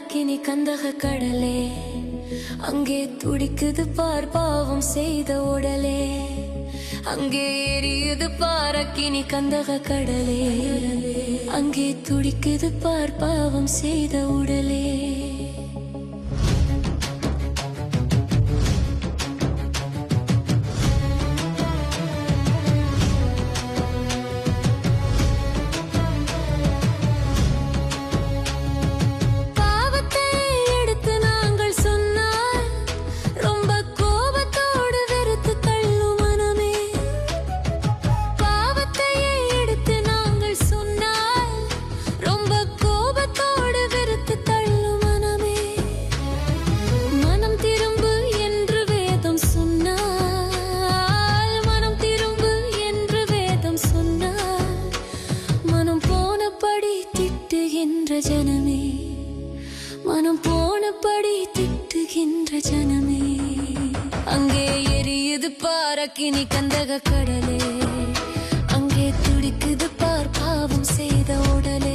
பாரக்கினி கந்தக கடலே, அங்கே துடிக்குது பார் பாவம் செய்த உடலே. அங்கே எரியுது பாரக்கினி கந்தக கடலே, அங்கே துடிக்குது பார் பாவம் செய்த உடலே. ஜனமே மனம் போனபடி திட்டுகின்ற ஜனமே, அங்கே எரியுது பாரக்கினி கந்தக கடலே, அங்கே துடிக்குது பார் பாவம் செய்த உடலே.